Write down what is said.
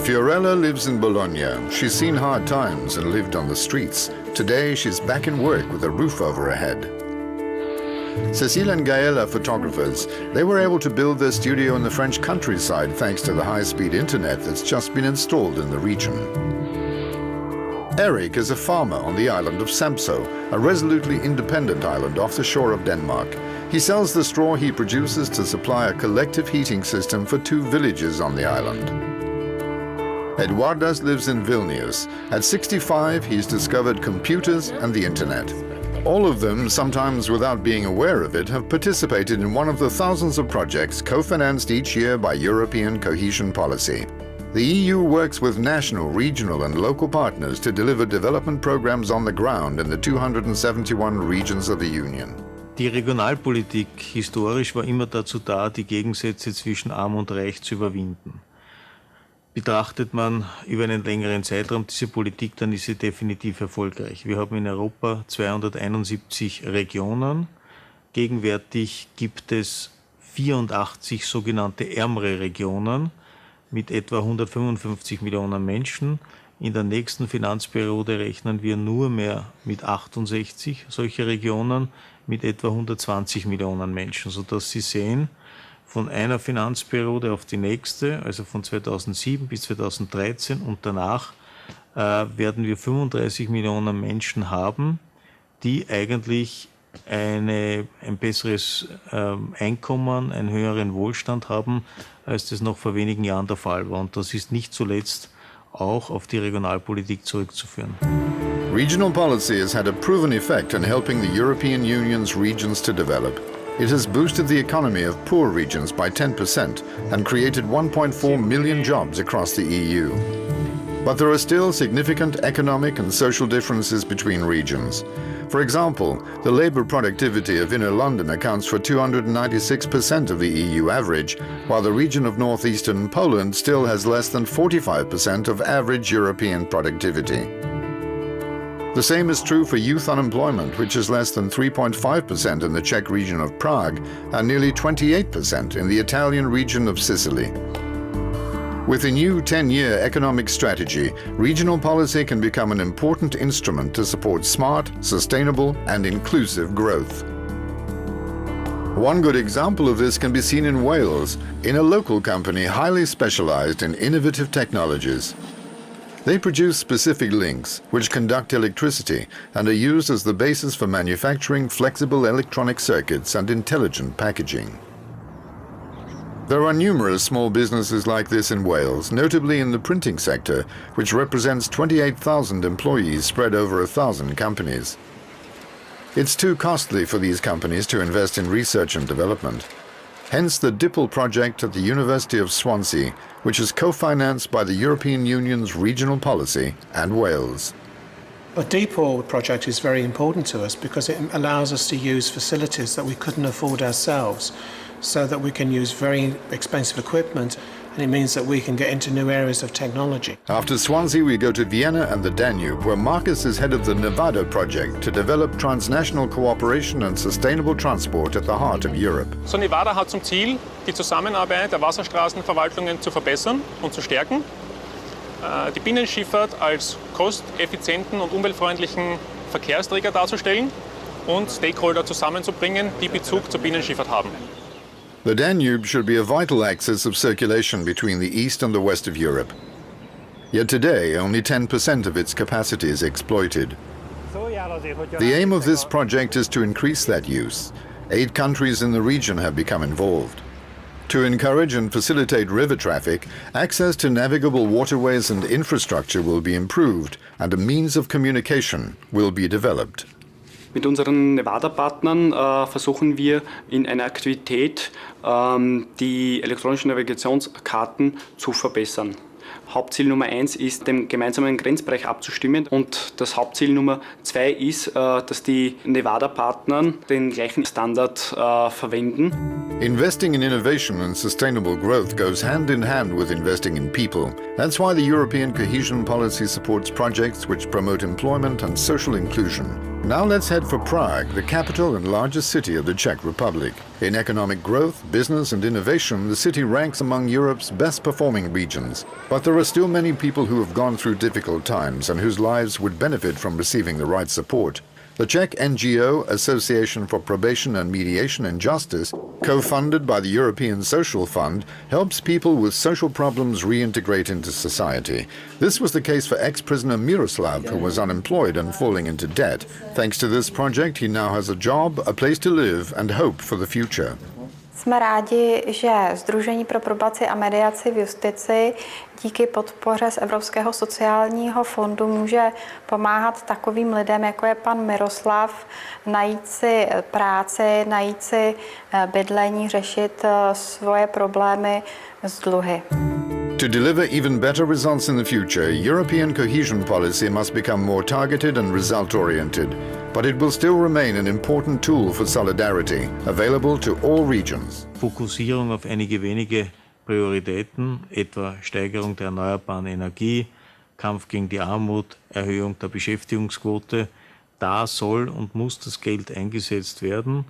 Fiorella lives in Bologna. She's seen hard times and lived on the streets. Today, she's back in work with a roof over her head. Cécile and Gaël are photographers. They were able to build their studio in the French countryside thanks to the high-speed internet that's just been installed in the region. Eric is a farmer on the island of Samso, a resolutely independent island off the shore of Denmark. He sells the straw he produces to supply a collective heating system for 2 villages on the island. Eduardas lives in Vilnius. At 65, he's discovered computers and the internet. All of them, sometimes without being aware of it, have participated in one of the thousands of projects co-financed each year by European Cohesion Policy. The EU works with national, regional and local partners to deliver development programs on the ground in the 271 regions of the Union. Die Regionalpolitik historisch war immer dazu da, die Gegensätze zwischen Arm und Reich zu überwinden. Betrachtet man über einen längeren Zeitraum diese Politik, dann ist sie definitiv erfolgreich. Wir haben in Europa 271 Regionen. Gegenwärtig gibt es 84 sogenannte ärmere Regionen mit etwa 155 Millionen Menschen. In der nächsten Finanzperiode rechnen wir nur mehr mit 68 solcher Regionen mit etwa 120 Millionen Menschen, sodass Sie sehen, von einer Finanzperiode auf die nächste, also von 2007 bis 2013 und danach, werden wir 35 Millionen Menschen haben, die eigentlich ein besseres Einkommen, einen höheren Wohlstand haben, als das noch vor wenigen Jahren der Fall war. Und das ist nicht zuletzt auch auf die Regionalpolitik zurückzuführen. Regional policy has had a proven effect in helping the European Union's regions to develop. It has boosted the economy of poor regions by 10% and created 1.4 million jobs across the EU. But there are still significant economic and social differences between regions. For example, the labour productivity of inner London accounts for 296% of the EU average, while the region of northeastern Poland still has less than 45% of average European productivity. The same is true for youth unemployment, which is less than 3.5% in the Czech region of Prague and nearly 28% in the Italian region of Sicily. With the new 10-year economic strategy, regional policy can become an important instrument to support smart, sustainable and inclusive growth. One good example of this can be seen in Wales, in a local company highly specialized in innovative technologies. They produce specific links, which conduct electricity and are used as the basis for manufacturing flexible electronic circuits and intelligent packaging. There are numerous small businesses like this in Wales, notably in the printing sector, which represents 28,000 employees spread over 1,000 companies. It's too costly for these companies to invest in research and development. Hence the DIPL project at the University of Swansea, which is co-financed by the European Union's regional policy and Wales. The DIPL project is very important to us because it allows us to use facilities that we couldn't afford ourselves, so that we can use very expensive equipment, and it means that we can get into new areas of technology. After Swansea, we go to Vienna and the Danube, where Marcus is head of the Nevada project to develop transnational cooperation and sustainable transport at the heart of Europe. So Nevada hat zum Ziel, die Zusammenarbeit der Wasserstraßenverwaltungen zu verbessern und zu stärken, die Binnenschifffahrt als kosteffizienten und umweltfreundlichen Verkehrsträger darzustellen und Stakeholder zusammenzubringen, die Bezug zur Binnenschifffahrt haben. The Danube should be a vital axis of circulation between the east and the west of Europe. Yet today, only 10% of its capacity is exploited. The aim of this project is to increase that use. 8 countries in the region have become involved. To encourage and facilitate river traffic, access to navigable waterways and infrastructure will be improved, and a means of communication will be developed. Mit unseren Nevada-Partnern versuchen wir in einer Aktivität die elektronischen Navigationskarten zu verbessern. Hauptziel Nummer 1 ist, den gemeinsamen Grenzbereich abzustimmen, und das Hauptziel Nummer 2 ist, dass die Nevada-Partner den gleichen Standard verwenden. Investing in innovation and sustainable growth goes hand in hand with investing in people. That's why the European Cohesion Policy supports projects which promote employment and social inclusion. Now let's head for Prague, the capital and largest city of the Czech Republic. In economic growth, business and innovation, the city ranks among Europe's best performing regions. But there are still many people who have gone through difficult times and whose lives would benefit from receiving the right support. The Czech NGO Association for Probation and Mediation in Justice, co-funded by the European Social Fund, helps people with social problems reintegrate into society. This was the case for ex-prisoner Miroslav, who was unemployed and falling into debt. Thanks to this project, he now has a job, a place to live and hope for the future. Jsme rádi, že Sdružení pro probaci a mediaci v justici díky podpoře z Evropského sociálního fondu může pomáhat takovým lidem, jako je pan Miroslav, najít si práci, najít si bydlení, řešit svoje problémy s dluhy. To deliver even better results in the future, European cohesion policy must become more targeted and result-oriented. But it will still remain an important tool for solidarity, available to all regions. Fokussierung auf einige wenige Prioritäten, etwa Steigerung der erneuerbaren Energie, Kampf gegen die Armut, Erhöhung der Beschäftigungsquote, da soll und muss das Geld eingesetzt werden.